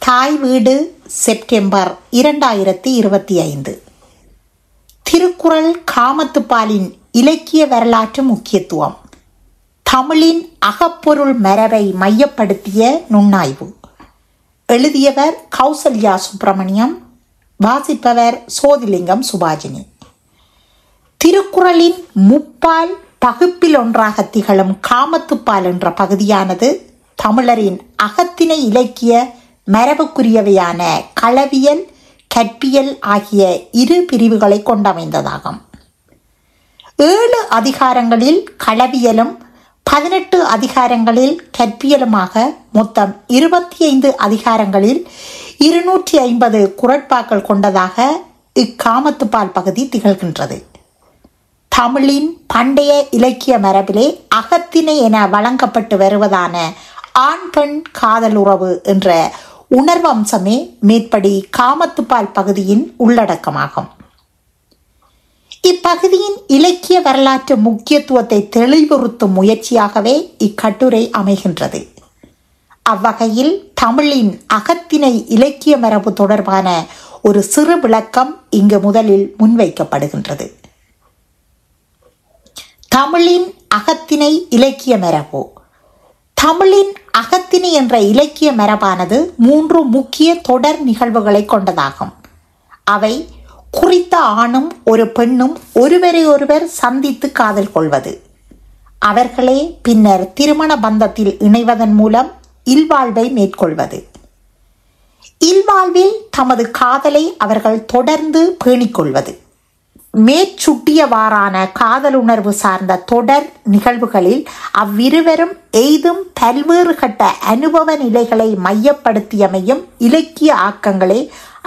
தாய் வீடு செப்டம்பர் 2025. திருக்குறள் காமத்துப்பாலின் இலக்கிய வரலாற்று முக்கியத்துவம். தமிழின் அகப்பொருள் மரபை மையப்படுத்திய நுண்ணாய்வு. எழுதியவர் கௌசல்யா சுப்பிரமணியம். வாசிப்பவர் சோதிலிங்கம் சுபாஜினி. திருக்குறளின் முப்பால் பகுப்பில் ஒன்றாக திகழும் காமத்துப்பால் என்ற பகுதியானது தமிழரின் அகத்திணை இலக்கிய மரபுக்குரியவையான களவியல், கற்பியல் ஆகிய இரு பிரிவுகளை கொண்டமைந்ததாகும். 7 அதிகாரங்களில் களவியலும் 18 அதிகாரங்களில் கற்பியலுமாக மொத்தம் 25 அதிகாரங்களில் 250 குறட்பாக்கள் கொண்டதாக இக்காமத்துப்பால் பகுதி திகழ்கின்றது. தமிழின் பண்டைய இலக்கிய மரபிலே அகத்திணை என வழங்கப்பட்டு வருவதான ஆண் பெண் காதல் உறவு என்ற உணர்வம்சமே மேற்படி காமத்துப்பால் பகுதியின் உள்ளடக்கமாகும். இப்பகுதியின் இலக்கிய வரலாற்று முக்கியத்துவத்தை தெளிவுறுத்தும் முயற்சியாகவே இக்கட்டுரை அமைகின்றது. அவ்வகையில் தமிழின் அகத்திணை இலக்கிய மரபு தொடர்பான ஒரு சிறு விளக்கம் இங்கு முதலில் முன்வைக்கப்படுகின்றது. தமிழின் அகத்திணை இலக்கிய மரபு. தமிழின் அகத்திணை என்ற இலக்கிய மரபானது 3 முக்கிய தொடர் நிகழ்வுகளை கொண்டதாகும். அவை குறித்த ஆணும் ஒரு பெண்ணும் ஒருவரை ஒருவர் சந்தித்து காதல் கொள்வது, அவர்களே பின்னர் திருமண பந்தத்தில் இணைவதன் மூலம் இல்வாழ்வை மேற்கொள்வது, இல்வாழ்வில் தமது காதலை அவர்கள் தொடர்ந்து பேணிக்கொள்வது. மேற்சுட்டியவாறான காதலுணர்வு சார்ந்த தொடர் நிகழ்வுகளில் அவ்விருவரும் எய்தும் பல்வேறு கட்ட அனுபவ நிலைகளை மையப்படுத்தியமையும் இலக்கிய ஆக்கங்களே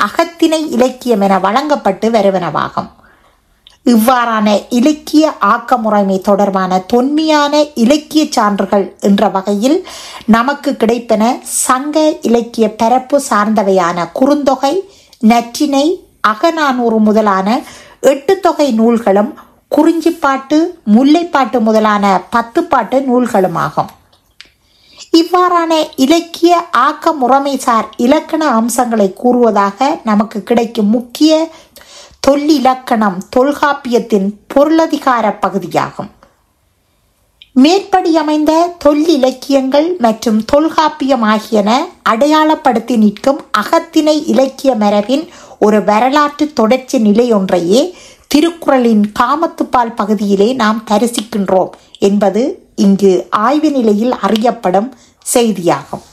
அகத்திணை இலக்கியம் என வழங்கப்பட்டு வருவனவாகும். இவ்வாறான இலக்கிய ஆக்க முறைமை தொடர்பான தொன்மையான இலக்கிய சான்றுகள் என்ற வகையில் நமக்கு கிடைப்பன சங்க இலக்கிய பரப்பு சார்ந்தவையான குறுந்தொகை, நற்றிணை, அகநானூறு முதலான 8 தொகை நூல்களும், குறிஞ்சிப்பாட்டு, முல்லைப்பாட்டு முதலான 10 பாட்டு நூல்களுமாகும். இவ்வாறான இலக்கிய ஆக்க முறைமைசார் இலக்கண அம்சங்களை கூறுவதாக நமக்கு கிடைக்கும் முக்கிய தொல்லிலக்கணம் தொல்காப்பியத்தின் பொருளதிகார பகுதியாகும். மேற்படி அமைந்த தொல்லிலக்கியங்கள் மற்றும் தொல்காப்பியம் ஆகியன அடையாளப்படுத்தி நிற்கும் அகத்திணை இலக்கிய மரபின் ஒரு வரலாற்று தொடர்ச்சி நிலை ஒன்றையே திருக்குறளின் காமத்துப்பால் பகுதியிலே நாம் தரிசிக்கின்றோம் என்பது இங்கு ஆய்வு நிலையில் அறியப்படும் செய்தியாகும்.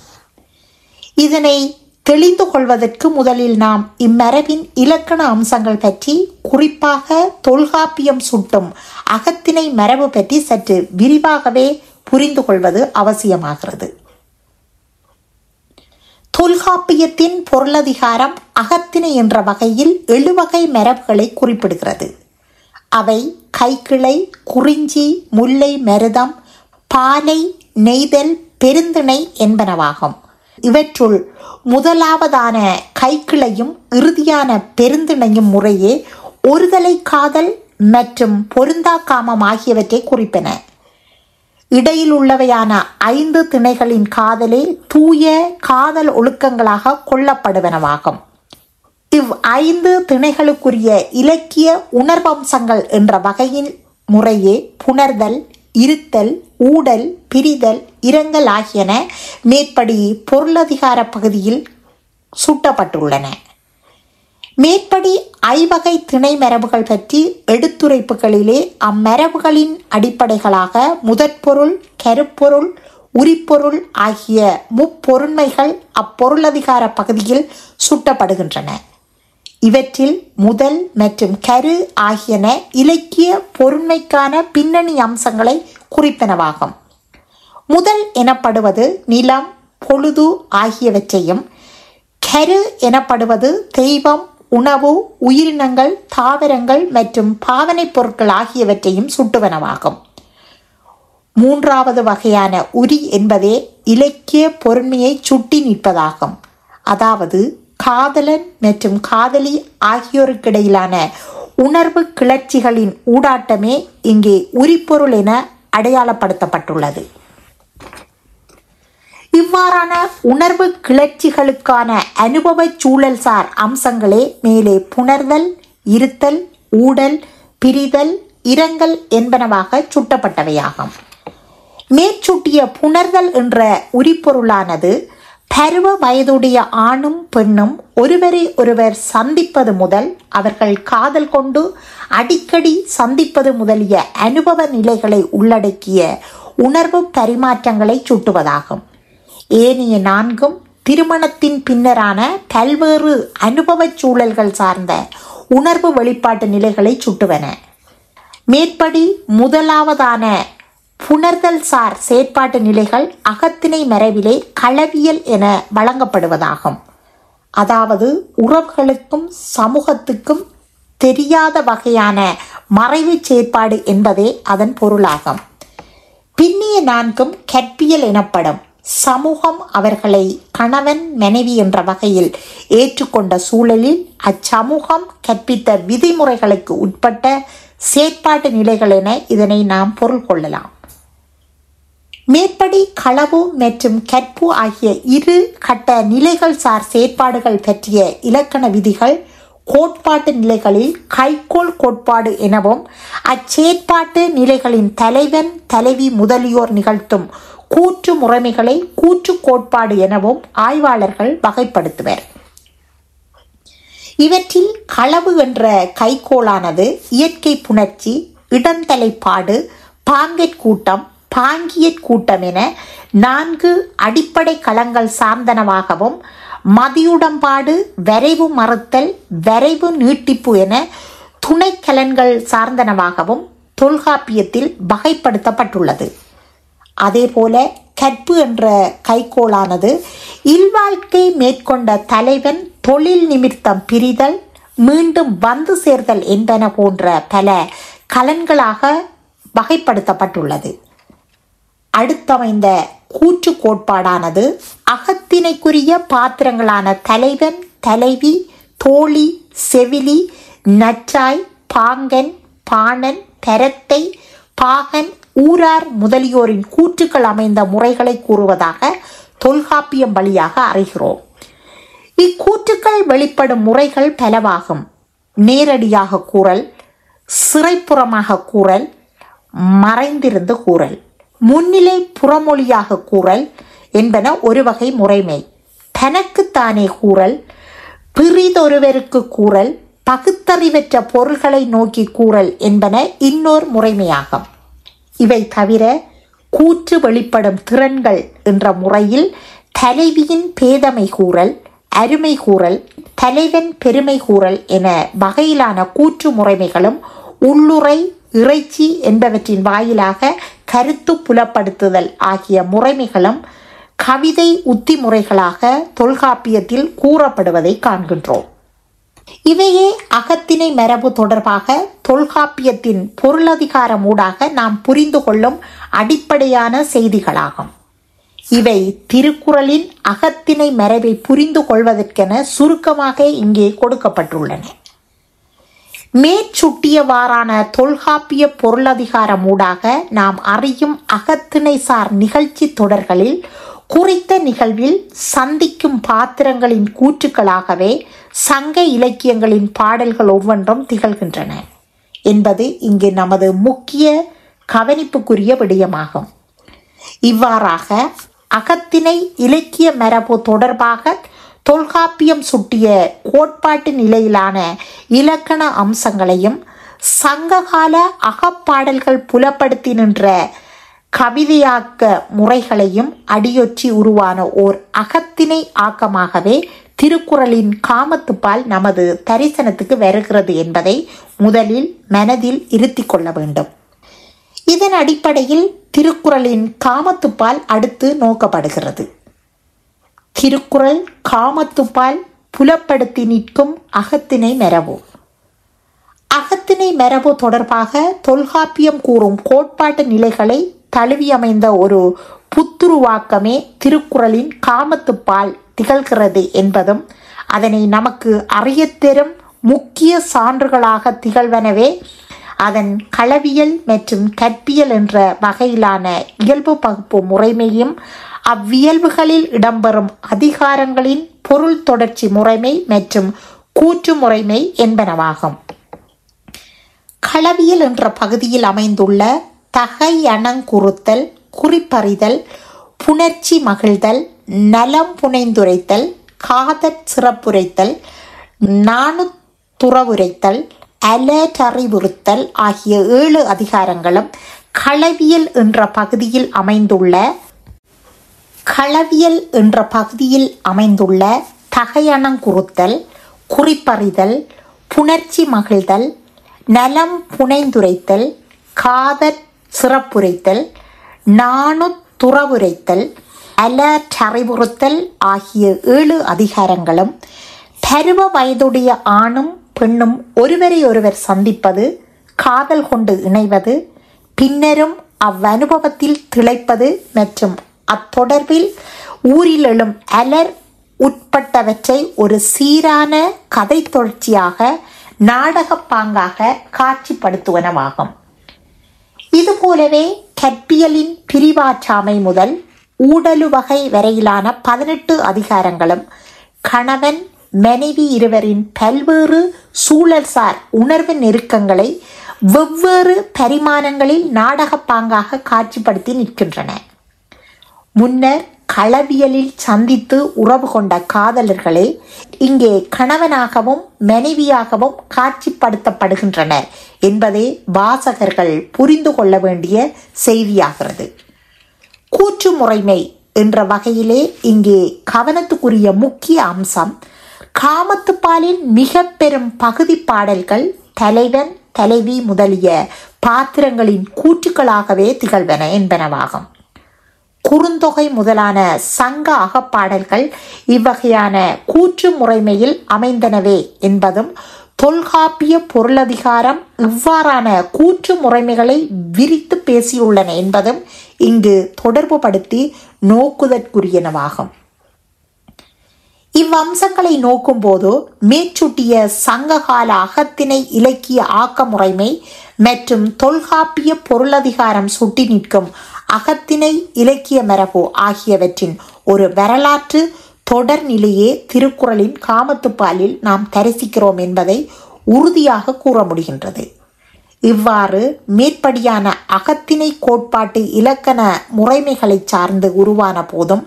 இதனை தெளிந்து கொள்வதற்கு முதலில் நாம் இம்மரபின் இலக்கண அம்சங்கள் பற்றி, குறிப்பாக தொல்காப்பியம் சுட்டும் அகத்திணை மரபு பற்றி சற்று விரிவாகவே புரிந்து கொள்வது அவசியமாகிறது. தொல்காப்பியத்தின் பொருளதிகாரம் அகத்திணை என்ற வகையில் 7 வகை மரபுகளை குறிப்பிடுகிறது. அவை கைக்கிளை, குறிஞ்சி, முல்லை, மருதம், பாலை, நெய்தல், பெருந்திணை என்பனவாகும். இவற்றுள் முதலாவதான கைக்கிளையும் இறுதியான பெருந்திணையும் முறையே ஒருதலை காதல் மற்றும் பொருந்தா காமம் ஆகியவற்றை குறிப்பன. இடையில் உள்ளவையான 5 திணைகளின் காதலே தூய காதல் ஒழுக்கங்களாக கொள்ளப்படுவனவாகும். இவ் 5 திணைகளுக்குரிய இலக்கிய உணர்வம்சங்கள் என்ற வகையில் முறையே புணர்தல், இருத்தல், ஊடல், பிரிதல், இரங்கல் ஆகியன மேற்படி பொருளதிகார பகுதியில் சூட்டப்பட்டுள்ளன. மேற்படி ஐவகை திணை மரபுகள் பற்றி எடுத்துரைப்புகளிலே அம்மரபுகளின் அடிப்படைகளாக முதற்பொருள், கருப்பொருள், உரிப்பொருள் ஆகிய முப்பொருண்மைகள் அப்பொருளதிகார பகுதியில் சூட்டப்படுகின்றன. இவற்றில் முதல் மற்றும் கரு ஆகியன இலக்கிய பொருண்மைக்கான பின்னணி அம்சங்களை குறிப்பனவாகும். முதல் எனப்படுவது நிலம், பொழுது ஆகியவற்றையும், கரு எனப்படுவது தெய்வம், உணவு, உயிரினங்கள், தாவரங்கள் மற்றும் பாவனை பொருட்கள் ஆகியவற்றையும் சுட்டுவனவாகும். 3வது வகையான உரி என்பதே இலக்கிய பொருண்மையை சுட்டி நிற்பதாகும். அதாவது காதலன் மற்றும் காதலி ஆகியோருக்கிடையிலான உணர்வு கிளர்ச்சிகளின் ஊடாட்டமே இங்கே உரிப்பொருள் என அடையாளப்படுத்தப்பட்டுள்ளது. இவ்வாறான உணர்வு கிளர்ச்சிகளுக்கான அனுபவ சூழல்சார் அம்சங்களே மேலே புணர்தல், இருத்தல், ஊடல், பிரிதல், இரங்கல் என்பனவாக சுட்டப்பட்டவையாகும். மேற்சுட்டிய புணர்தல் என்ற உரிப்பொருளானது பருவ வயதுடைய ஆணும் பெண்ணும் ஒருவரை ஒருவர் சந்திப்பது முதல் அவர்கள் காதல் கொண்டு அடிக்கடி சந்திப்பது முதலிய அனுபவ நிலைகளை உள்ளடக்கிய உணர்வு பரிமாற்றங்களை சுட்டுவதாகும். ஏனைய நான்கும் திருமணத்தின் பின்னரான பல்வேறு அனுபவ சூழல்கள் சார்ந்த உணர்வு வெளிப்பாட்டு நிலைகளை சுட்டுவன. மேற்படி முதலாவதான புணர்தல் சார் செயற்பாட்டு நிலைகள் அகத்திணை மரபிலே களவியல் என வழங்கப்படுவதாகும். அதாவது உறவுகளுக்கும் சமூகத்துக்கும் தெரியாத வகையான மறைவு செயற்பாடு என்பதே அதன் பொருளாகும். பின்னிய நான்கும் கற்பியல் எனப்படும். சமூகம் அவர்களை கணவன் மனைவி என்ற வகையில் ஏற்றுக்கொண்ட சூழலில் அச்சமூகம் கற்பித்த விதிமுறைகளுக்கு உட்பட்ட செயற்பாட்டு நிலைகள் என இதனை நாம் பொருள் கொள்ளலாம். மேற்படி களவு மற்றும் கற்பு ஆகிய இரு கட்ட நிலைகள் சார் செயற்பாடுகள் பற்றிய இலக்கண விதிகள் கோட்பாட்டு நிலைகளில் கைக்கோள் கோட்பாடு எனவும் அச்செயற்பாட்டு நிலைகளின் தலைவன் தலைவி முதலியோர் நிகழ்த்தும் கூற்று முறைமைகளை கூற்று கோட்பாடு எனவும் ஆய்வாளர்கள் வகைப்படுத்துவர். இவற்றில் களவு என்ற கைக்கோளானது இயற்கை புணர்ச்சி, இடந்தலைப்பாடு, பாங்கற்கூட்டம், பாங்கியற்கூட்டம் என 4 அடிப்படை களங்கள் சார்ந்தனவாகவும், மதியுடம்பாடு, வரைவு மறுத்தல், வரைவு நீட்டிப்பு என துணைக்கலன்கள் சார்ந்தனவாகவும் தொல்காப்பியத்தில் வகைப்படுத்தப்பட்டுள்ளது. அதேபோல கற்பு என்ற கைக்கோளானது இல்வாழ்க்கை மேற்கொண்ட தலைவன் தொழில் நிமித்தம் பிரிதல், மீண்டும் வந்து சேர்தல் என்பன போன்ற பல கலன்களாக வகைப்படுத்தப்பட்டுள்ளது. அடுத்தமைந்த கூற்று கோட்பாடானது அகத்திணைக்குரிய பாத்திரங்களான தலைவன், தலைவி, தோழி, செவிலி, நற்றாய், பாங்கன், பாணன், பரத்தை, பாகன், ஊரார் முதலியோரின் கூற்றுக்கள் அமைந்த முறைகளை கூறுவதாக தொல்காப்பியம் வழியாக அறிகிறோம். இக்கூற்றுக்கள் வெளிப்படும் முறைகள் பலவாகும். நேரடியாக கூறல், சிறைப்புறமாக கூறல், மறைந்திருந்து கூறல், முன்னிலை புறமொழியாக கூறல் என்பன ஒரு வகை முறைமை. தனக்குத்தானே கூறல், பிறிதொருவருக்கு கூறல், பகுத்தறிவற்ற பொருள்களை நோக்கி கூறல் என்பன இன்னொரு முறைமையாகும். இவை தவிர கூற்று வெளிப்படும் திறன்கள் என்ற முறையில் தலைவியின் பேதமை கூறல், அருமை கூறல், தலைவன் பெருமை கூறல் என வகையிலான கூற்று முறைமைகளும் உள்ளுரை, இறைச்சி என்பவற்றின் வாயிலாக கருத்து புலப்படுத்துதல் ஆகிய முறைமைகளும் கவிதை உத்தி முறைகளாக தொல்காப்பியத்தில் கூறப்படுவதை காண்கின்றோம். இவையே அகத்திணை மரபு தொடர்பாக தொல்காப்பியத்தின் பொருளதிகாரம் ஊடாக நாம் புரிந்து கொள்ளும் அடிப்படையான செய்திகளாகும். இவை திருக்குறளின் அகத்திணை மரபை புரிந்து கொள்வதற்கென சுருக்கமாக இங்கே கொடுக்கப்பட்டுள்ளன. மேற்சுட்டியவாறான தொல்காப்பிய பொருளதிகாரம் ஊடாக நாம் அறியும் அகத்திணை சார் நிகழ்ச்சி தொடர்களில் குறித்த நிகழ்வில் சந்திக்கும் பாத்திரங்களின் கூற்றுக்களாகவே சங்க இலக்கியங்களின் பாடல்கள் ஒவ்வொன்றும் திகழ்கின்றன என்பது இங்கு நமது முக்கிய கவனிப்புக்குரிய விடயமாகும். இவ்வாறாக அகத்திணை இலக்கிய மரபு தொடர்பாக தொல்காப்பியம் சுட்டிய கோட்பாட்டு நிலையிலான இலக்கண அம்சங்களையும் சங்ககால அகப்பாடல்கள் புலப்படுத்தி நின்ற கவிதையாக்க முறைகளையும் அடியொற்றி உருவான ஓர் அகத்திணை ஆக்கமாகவே திருக்குறளின் காமத்துப்பால் நமது தரிசனத்துக்கு வருகிறது என்பதை முதலில் மனதில் இருத்தி கொள்ள வேண்டும். இதன் அடிப்படையில் திருக்குறளின் காமத்துப்பால் அடுத்து நோக்கப்படுகிறது. திருக்குறள் காமத்துப்பால் புலப்படுத்தி நிற்கும் அகத்திணை மரபு. அகத்திணை மரபு தொடர்பாக தொல்காப்பியம் கூறும் கோட்பாட்டு நிலைகளை தழுவியமைந்த ஒரு புத்துருவாக்கமே திருக்குறளின் காமத்துப்பால் திகழ்கிறது என்பதும் அதனை நமக்கு அறியத்தரும் முக்கிய சான்றுகளாக திகழ்வனவே அதன் களவியல் மற்றும் கற்பியல் என்ற வகையிலான இயல்பு பகுப்பு முறைமையும் அவ்வியல்புகளில் இடம்பெறும் அதிகாரங்களின் பொருள் தொடர்ச்சி முறைமை மற்றும் கூற்று முறைமை என்பனவாகும். களவியல் என்ற பகுதியில் அமைந்துள்ள தகையணங்குறுத்தல், குறிப்பறிதல், புணர்ச்சி மகிழ்தல், நலம் புனைந்துரைத்தல், காதற் சிறப்புரைத்தல், நாணுத்துறவுரைத்தல், அலற்றறிவுறுத்தல் ஆகிய 7 அதிகாரங்களும் களவியல் என்ற பகுதியில் அமைந்துள்ள தகையணங்குறுத்தல், குறிப்பறிதல், புணர்ச்சி மகிழ்தல், நலம் புனைந்துரைத்தல், காதற் சிறப்புரைத்தல், நாணுத்துறவுரைத்தல், அலற்றறிவுறுத்தல் ஆகிய 7 அதிகாரங்களும் பருவ வயதுடைய ஆணும் பெண்ணும் ஒருவரை ஒருவர் சந்திப்பது, காதல் கொண்டு இணைவது, பின்னரும் அவ்வனுபவத்தில் திளைப்பது மற்றும் அத்தொடர்பில் ஊரில் எழும் அலர் உட்பட்டவற்றை ஒரு சீரான கதை தொடர்ச்சியாக நாடகப்பாங்காக காட்சிப்படுத்துவனவாகும். இதுபோலவே கற்பியலின் பிரிவாற்றாமை முதல் ஊடலு வகை வரையிலான 18 அதிகாரங்களும் கணவன் மனைவி இருவரின் பல்வேறு சூழல்சார் உணர்வு நெருக்கங்களை வெவ்வேறு பரிமாணங்களில் நாடகப்பாங்காக காட்சிப்படுத்தி நிற்கின்றன. முன்னர் களவியலில் சந்தித்து உறவு கொண்ட காதலர்களே இங்கே கணவனாகவும் மனைவியாகவும் காட்சிப்படுத்தப்படுகின்றனர் என்பதே வாசகர்கள் புரிந்து கொள்ள வேண்டிய செய்தியாகிறது. கூற்று முறைமை என்ற வகையிலே இங்கே கவனத்துக்குரிய முக்கிய அம்சம் காமத்துப்பாலின் மிக பெரும் பகுதி பாடல்கள் தலைவன் தலைவி முதலிய பாத்திரங்களின் கூற்றுக்களாகவே திகழ்வன என்பனவாகும். குறுந்தொகை முதலான சங்க அகப்பாடல்கள் இவ்வகையான கூற்று முறைமையில் அமைந்தனவே என்பதும் தொல்காப்பிய பொருளதிகாரம் இவ்வாறான கூற்று முறைமைகளை விரித்து பேசியுள்ளன என்பதும் இங்கு தொடர்புபடுத்தி நோக்குதற்குரியனவாகும். இவ்வம்சங்களை நோக்கும்போது மேற்சுட்டிய சங்ககால அகத்திணை இலக்கிய ஆக்க முறைமை மற்றும் தொல்காப்பிய பொருளதிகாரம் சுட்டி நிற்கும் அகத்திணை இலக்கிய மரபு ஆகியவற்றின் ஒரு வரலாற்று தொடர்நிலையே திருக்குறளின் காமத்துப்பாலில் நாம் தரிசிக்கிறோம் என்பதை உறுதியாக கூற முடிகின்றது. இவ்வாறு மேற்படியான அகத்திணை கோட்பாட்டு இலக்கண முறைமைகளை சார்ந்து உருவான போதும்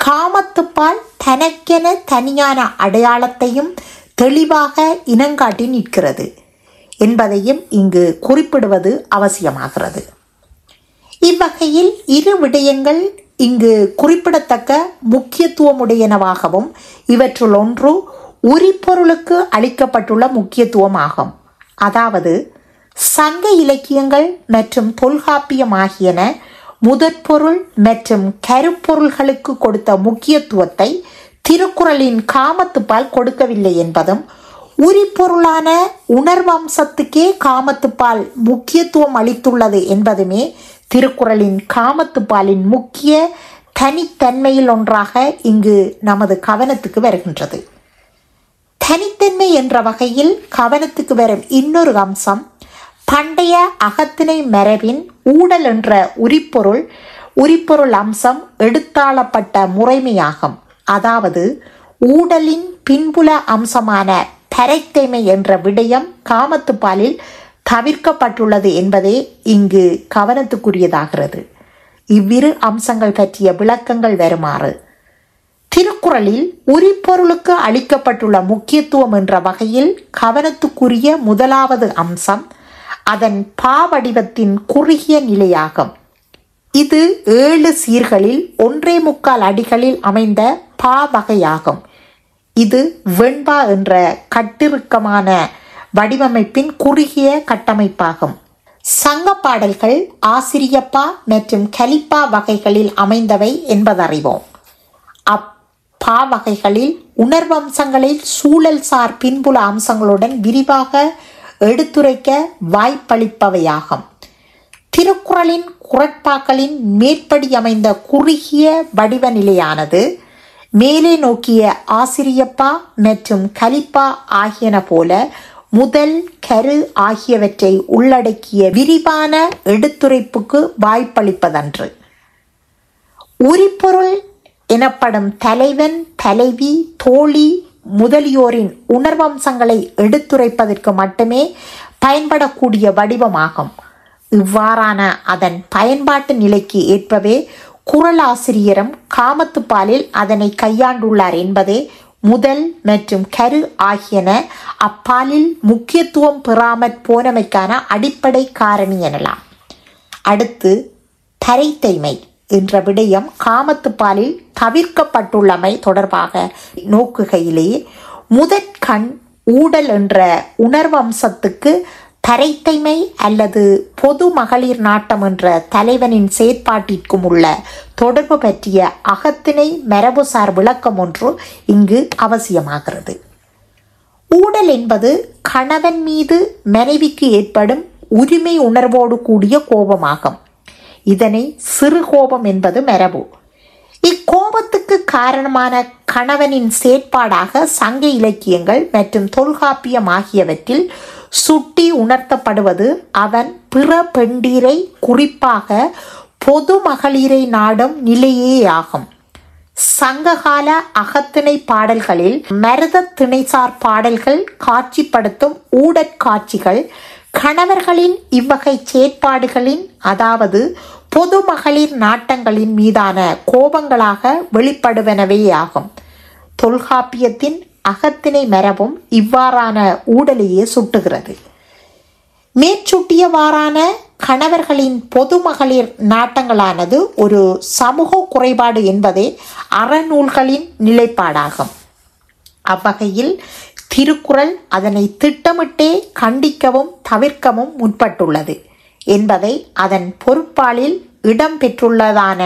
காமத்துப்பால் தனக்கென தனியான அடையாளத்தையும் தெளிவாக இனங்காட்டி நிற்கிறது என்பதையும் இங்கு குறிப்பிடுவது அவசியமாகிறது. இவ்வகையில் 2 விடயங்கள் இங்கு குறிப்பிடத்தக்க முக்கியத்துவமுடையனவாகவும் இவற்றுள் ஒன்று உரிப்பொருளுக்கு அளிக்கப்பட்டுள்ள முக்கியத்துவமாகும். அதாவது சங்க இலக்கியங்கள் மற்றும் தொல்காப்பியம் ஆகியன முதற்பொருள் மற்றும் கருப்பொருள்களுக்கு கொடுத்த முக்கியத்துவத்தை திருக்குறளின் காமத்துப்பால் கொடுக்கவில்லை என்பதும் உரிப்பொருளான உணர்வம்சத்துக்கே காமத்துப்பால் முக்கியத்துவம் அளித்துள்ளது என்பதுமே திருக்குறளின் காமத்துப்பாலின் முக்கிய தனித்தன்மையில் ஒன்றாக இங்கு நமது கவனத்துக்கு வருகின்றது. தனித்தன்மை என்ற வகையில் கவனத்துக்கு வரும் இன்னொரு அம்சம் பண்டைய அகத்திணை மரபின் ஊடல் என்ற உரிப்பொருள் அம்சம் எடுத்தாளப்பட்ட முறைமையாகும். அதாவது ஊடலின் பின்புல அம்சமான பறைத்தன்மை என்ற விடயம் காமத்துப்பாலில் தவிர்க்கப்பட்டுள்ளது என்பதே இங்கு கவனத்துக்குரியதாகிறது. இவ்விரு அம்சங்கள் பற்றிய விளக்கங்கள் வருமாறு: திருக்குறளில் உரிப்பொருளுக்கு அளிக்கப்பட்டுள்ள முக்கியத்துவம் என்ற வகையில் கவனத்துக்குரிய முதலாவது அம்சம் அதன் பாவடிவத்தின் குறுகிய நிலையாகும். இது 7 சீர்களில் 1.25 அடிகளில் அமைந்த பாவகையாகும். இது வெண்பா என்ற கட்டிறுக்கமான வடிவமைப்பின் குறுகிய கட்டமைப்பாகும். சங்க பாடல்கள் ஆசிரியப்பா மற்றும் கலிப்பா வகைகளில் அமைந்தவை என்பதறிவோம். அப்பாவகைகளில் உணர்வம்சங்களில் சூழல் சார் பின்புல அம்சங்களுடன் விரிவாக எடுத்துரைக்க வாய்ப்பளிப்பவையாகும். திருக்குறளின் குறட்பாக்களின் மேற்படி அமைந்த குறுகிய வடிவ நிலையானது மேலே நோக்கிய ஆசிரியப்பா மற்றும் கலிப்பா ஆகியன போல முதல் கரு ஆகியவற்றை உள்ளடக்கிய விரிவான எடுத்துரைப்புக்கு வாய்ப்பளிப்பதன்று. உரிபொருள் எனப்படும் தலைவன், தலைவி, தோழி முதலியோரின் உணர்வம்சங்களை எடுத்துரைப்பதற்கு மட்டுமே பயன்படக்கூடிய வடிவமாகும். இவ்வாறான அதன் பயன்பாட்டு நிலைக்கு ஏற்பவே குறளாசிரியரும் காமத்துப்பாலில் அதனை கையாண்டுள்ளார் என்பதே முதல் மற்றும் கரு ஆகியன அப்பாலில் முக்கியத்துவம் பெறாமற் போனமைக்கான அடிப்படை காரணி எனலாம். அடுத்து தரைத்தைமை என்ற விடயம் காமத்துப்பாலில் தவிர்க்கப்பட்டுள்ளமை தொடர்பாக நோக்குகையிலே முதற்கண் ஊடல் என்ற உணர்வம்சத்துக்கு தரைத்தைமை அல்லது பொது மகளிர் நாட்டம் என்ற தலைவனின் செயற்பாட்டிற்கும் உள்ள தொடர்பு பற்றிய அகத்திணை மரபுசார் விளக்கம் ஒன்று இங்கு அவசியமாகிறது. ஊடல் என்பது கணவன் மீது மனைவிக்கு ஏற்படும் உரிமை உணர்வோடு கூடிய கோபமாகும். இதனை சிறு கோபம் என்பது மரபு. இக்கோபத்துக்கு காரணமான கணவனின் செயற்பாடாக சங்க இலக்கியங்கள் மற்றும் தொல்காப்பியம் ஆகியவற்றில் சுட்டி உணர்த்தப்படுவது அவன் பிற பெண்டீரை, குறிப்பாக பொது மகளிரை நாடும் நிலையேயாகும். சங்ககால அகத்திணை பாடல்களில் மருத திணைசார் பாடல்கள் காட்சிப்படுத்தும் ஊடற்காட்சிகள் கணவர்களின் இவ்வகை செயற்பாடுகளின், அதாவது பொது மகளிர் நாட்டங்களின் மீதான கோபங்களாக வெளிப்படுவனவேயாகும். தொல்காப்பியத்தின் அகத்திணை மரபும் இவ்வாறான ஊடலையே சுட்டுகிறது. மேற்சுட்டியவாறான கணவர்களின் பொது மகளிர் நாட்டங்களானது ஒரு சமூக குறைபாடு என்பதே அறநூல்களின் நிலைப்பாடாகும். அவ்வகையில் திருக்குறள் அதனை திட்டமிட்டே கண்டிக்கவும் தவிர்க்கவும் முற்பட்டுள்ளது என்பதை அதன் பொருட்பாலில் இடம்பெற்றுள்ளதான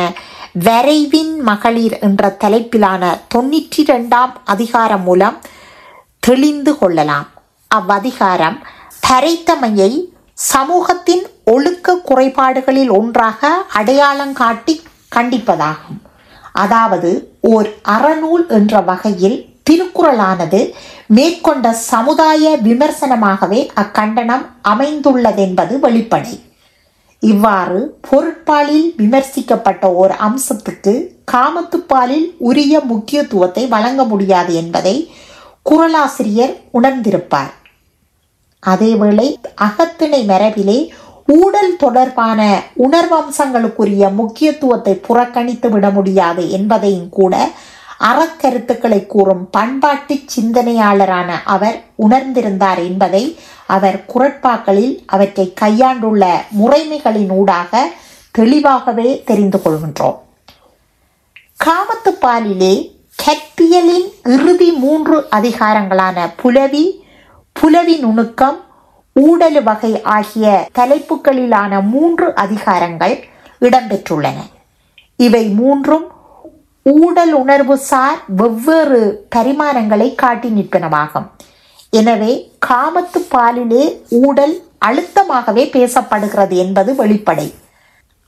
வரைவின் மகளிர் என்ற தலைப்பிலான 92ஆம் அதிகாரம் மூலம் தெளிந்து கொள்ளலாம். அவ்வதிகாரம் தரைத்தமையை சமூகத்தின் ஒழுக்க குறைபாடுகளில் ஒன்றாக அடையாளம் காட்டி கண்டிப்பதாகும். அதாவது ஓர் அறநூல் என்ற வகையில் திருக்குறளானது மேற்கொண்ட சமுதாய விமர்சனமாகவே அக்கண்டனம் அமைந்துள்ளதென்பது வெளிப்படை. இவ்வாறு பொருட்பாலில் விமர்சிக்கப்பட்ட ஓர் அம்சத்துக்கு காமத்துப்பாலில் உரிய முக்கியத்துவத்தை வழங்க முடியாது என்பதை குறளாசிரியர் உணர்ந்திருப்பார். அதேவேளை அகத்திணை மரபிலே ஊடல் தொடர்பான உணர்வம்சங்களுக்குரிய முக்கியத்துவத்தை புறக்கணித்து விட முடியாது என்பதையும் கூட அறக்கருத்துக்களை கூறும் பண்பாட்டு சிந்தனையாளரான அவர் உணர்ந்திருந்தார் என்பதை அவர் குறட்பாக்களில் அவற்றை கையாண்டுள்ள முறைமைகளின் ஊடாக தெளிவாகவே தெரிந்து கொள்கின்றோம். காமத்துப்பாலிலே கற்பியலின் இறுதி 3 அதிகாரங்களான புலவி, புலவி நுணுக்கம், ஊடல் வகை ஆகிய தலைப்புகளிலான 3 அதிகாரங்கள் இடம்பெற்றுள்ளன. இவை 3ம் ஊடல் உணர்வு சார் வெவ்வேறு பரிமாணங்களை காட்டி நிற்பனவாகும். எனவே காமத்துப்பாலிலே ஊடல் அழுத்தமாகவே பேசப்படுகிறது என்பது வெளிப்படை.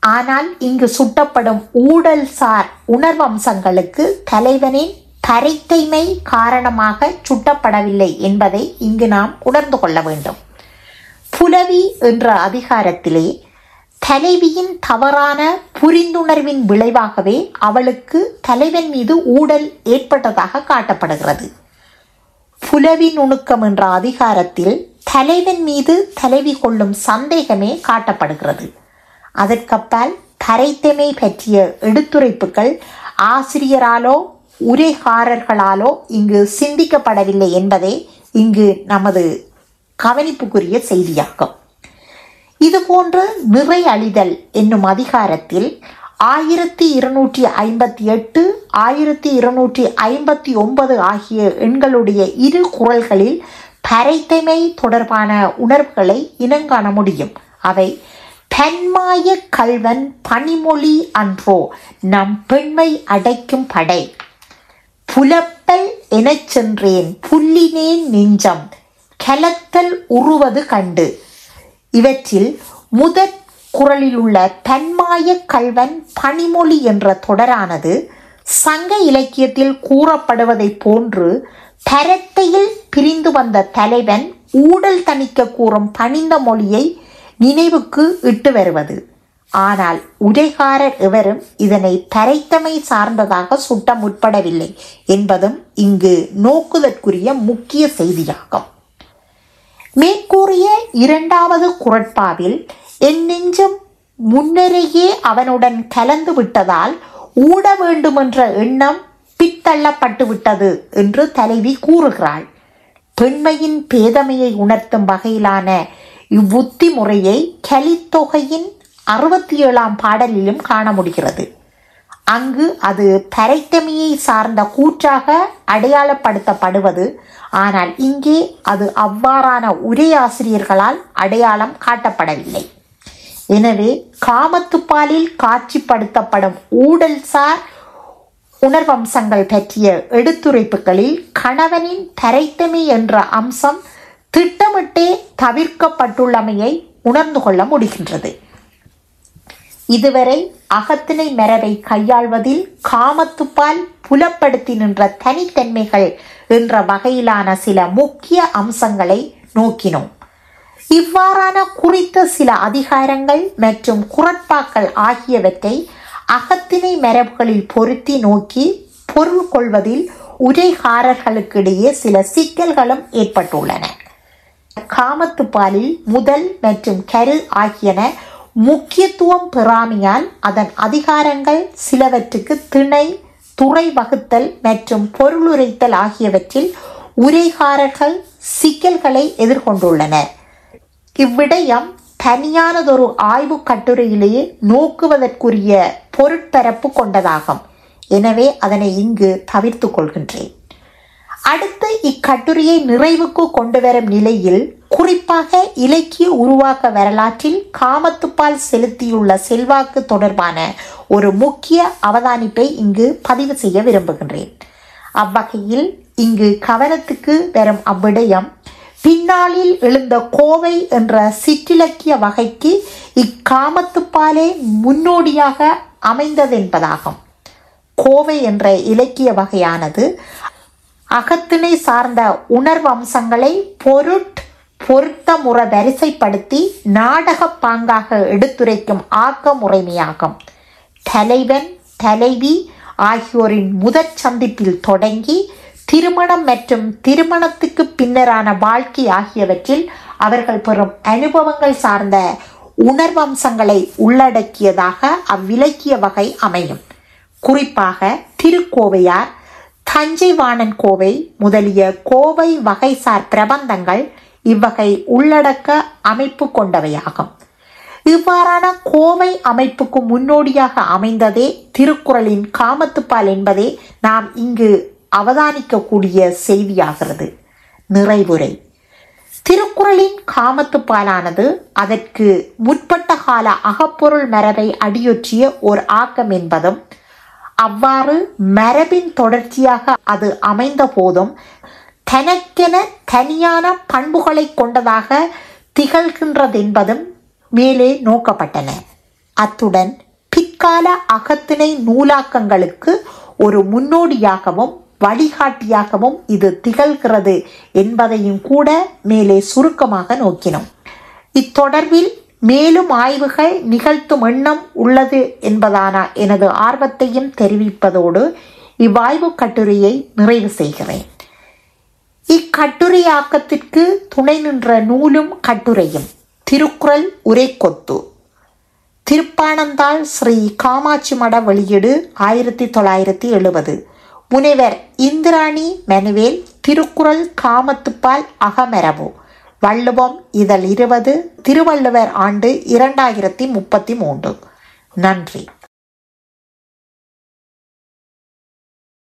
ஆனால் இங்கு சுட்டப்படும் ஊடல் சார் உணர்வம்சங்களுக்கு தலைவனின் தரைத்தைமை காரணமாக சுட்டப்படவில்லை என்பதை இங்கு நாம் உணர்ந்து கொள்ள வேண்டும். புலவி என்ற அதிகாரத்திலே தலைவியின் தவறான புரிந்துணர்வின் விளைவாகவே அவளுக்கு தலைவன் மீது ஊடல் ஏற்பட்டதாக காட்டப்படுகிறது. புலவி நுணுக்கம் என்ற அதிகாரத்தில் தலைவன் மீது தலைவி கொள்ளும் சந்தேகமே காட்டப்படுகிறது. அதற்கப்பால் தரைத்தமை பற்றிய எடுத்துரைப்புகள் ஆசிரியராலோ உரைகாரர்களாலோ இங்கு சிந்திக்கப்படவில்லை என்பதே இங்கு நமது கவனிப்புக்குரிய செய்தியாகும். இதுபோன்று நிறை அழிதல் என்னும் அதிகாரத்தில் 1258, 1259 ஆகிய எண்களுடைய 2 குறள்களில் தரைத்தமை தொடர்பான உணர்வுகளை இனங்காண முடியும். அவை தன்மாய கல்வன் பனிமொழி அன்றோ நம் பெண்மை அடைக்கும் படை, புலப்பல் எனச் சென்றேன் புல்லினேன் நெஞ்சம் கலத்தல் உருவது கண்டு. இவற்றில் முதற் குறளில் உள்ள தன்மாய கல்வன் பனிமொழி என்ற தொடரானது சங்க இலக்கியத்தில் கூறப்படுவதை போன்று தரத்தையில் பிரிந்து வந்த தலைவன் ஊடல் தணிக்க கூறும் பணிந்த மொழியை நினைவுக்கு இட்டு வருவது. ஆனால் உரைகாரர் எவரும் இதனை தரைத்தமை சார்ந்ததாக சுட்ட முற்படவில்லை என்பதும் இங்கு நோக்குதற்குரிய முக்கிய செய்தியாகும். மேற்கூறிய இரண்டாவது குறட்பாவில் என் நெஞ்சம் முன்னரேயே அவனுடன் கலந்து விட்டதால் ஊட வேண்டுமென்ற எண்ணம் பித்தள்ளப்பட்டு விட்டது என்று தலைவி கூறுகிறாள். பெண்மையின் பேதமையை உணர்த்தும் வகையிலான இவ்வுத்தி முறையை கலித்தொகையின் 67ஆம் பாடலிலும் காண முடிகிறது. அங்கு அது தரைத்தமையை சார்ந்த கூற்றாக அடையாளப்படுத்தப்படுவது, ஆனால் இங்கே அது அவ்வாறான உரையாசிரியர்களால் அடையாளம் காட்டப்படவில்லை. எனவே காமத்துப்பாலில் காட்சிப்படுத்தப்படும் ஊடல்சார் உணர்வம்சங்கள் பற்றிய எடுத்துரைப்புகளில் கணவனின் தரைத்தமை என்ற அம்சம் திட்டமிட்டே தவிர்க்கப்பட்டுள்ளமையை உணர்ந்து கொள்ள முடிகின்றது. இதுவரை அகத்திணை மரபை கையாள்வதில் காமத்துப்பால் புலப்படுத்தி நின்ற தனித்தன்மைகள் என்ற வகையிலான சில முக்கிய அம்சங்களை நோக்கினோம். இவ்வாறான குறித்த சில அதிகாரங்கள் மற்றும் குறட்பாக்கள் ஆகியவற்றை அகத்திணை மரபுகளில் பொருத்தி நோக்கி பொருள் கொள்வதில் உரைகாரர்களுக்கிடையே சில சிக்கல்களும் ஏற்பட்டுள்ளன. காமத்துப்பாலில் முதல் மற்றும் கரு ஆகியன முக்கியத்துவம் பெறாமையால் அதன் அதிகாரங்கள் சிலவற்றுக்கு திணை, துறை வகுத்தல் மற்றும் பொருளுரைத்தல் ஆகியவற்றில் உரைகாரர்கள் சிக்கல்களை எதிர்கொண்டுள்ளனர். இவ்விடயம் தனியானதொரு ஆய்வு கட்டுரையிலேயே நோக்குவதற்குரிய பொருட்பரப்பு கொண்டதாகும். எனவே அதனை இங்கு தவிர்த்து கொள்கின்றேன். அடுத்து இக்கட்டுரையை நிறைவுக்கு கொண்டு வரும் நிலையில் குறிப்பாக இலக்கிய உருவாக்க வரலாற்றில் காமத்துப்பால் செலுத்தியுள்ள செல்வாக்கு தொடர்பான ஒரு முக்கிய அவதானிப்பை இங்கு பதிவு செய்ய விரும்புகின்றேன். அவ்வகையில் இங்கு கவனத்துக்கு வரும் அவ்விடயம் பின்னாளில் எழுந்த கோவை என்ற சிற்றிலக்கிய வகைக்கு இக்காமத்துப்பாலே முன்னோடியாக அமைந்ததென்பதாகும். கோவை என்ற இலக்கிய வகையானது அகத்திணை சார்ந்த உணர்வு அம்சங்களை பொருத்தமுற வரிசைப்படுத்தி நாடக பாங்காக எடுத்துரைக்கும் ஆக்க முறைமையாகும். தலைவன் தலைவி ஆகியோரின் முதற் சந்திப்பில் தொடங்கி திருமணம் மற்றும் திருமணத்துக்கு பின்னரான வாழ்க்கை ஆகியவற்றில் அவர்கள் பெறும் அனுபவங்கள் சார்ந்த உணர்வம்சங்களை உள்ளடக்கியதாக அவ்விலக்கிய வகை அமையும். குறிப்பாக திருக்கோவையார், தஞ்சை வாணன் கோவை முதலிய கோவை வகைசார் பிரபந்தங்கள் இவ்வகை உள்ளடக்க அமைப்பு கொண்டவையாகும். இவ்வாறான கோவை அமைப்புக்கு முன்னோடியாக அமைந்ததே திருக்குறளின் காமத்துப்பால் என்பதே நாம் இங்கு அவதானிக்கக்கூடிய செய்தியாகிறது. நிறைவுரை: திருக்குறளின் காமத்துப்பாலானது அதற்கு முற்பட்ட கால அகப்பொருள் மரபை அடியொற்றிய ஓர் ஆக்கம் என்பதும், அவ்வாறு மரபின் தொடர்ச்சியாக அது அமைந்த போதும் தனக்கென தனியான பண்புகளை கொண்டதாக திகழ்கின்றதென்பதும் மேலே நோக்கப்பட்டன. அத்துடன் பிற்கால அகத்திணை நூலாக்கங்களுக்கு ஒரு முன்னோடியாகவும் வழிகாட்டியாகவும் இது திகழ்கிறது என்பதையும் கூட மேலே சுருக்கமாக நோக்கினோம். இத்தொடர்பில் மேலும் ஆய்வுகள் நிகழ்த்தும் எண்ணம் உள்ளது என்பதான எனது ஆர்வத்தையும் தெரிவிப்பதோடு இவ்வாய்வு கட்டுரையை நிறைவு செய்கிறேன். இக்கட்டுரையாக்கத்திற்கு துணை நின்ற நூலும் கட்டுரையும் திருக்குறள் உரைக்கொத்து, திருப்பாணந்தாள் ஸ்ரீ காமாட்சி மட வெளியீடு 1970, முனைவர் இந்திராணி மனுவேல், திருக்குறள் காமத்துப்பால் அகமரபு, வள்ளுவம் இதழ் 20, திருவள்ளுவர் ஆண்டு 2033. நன்றி.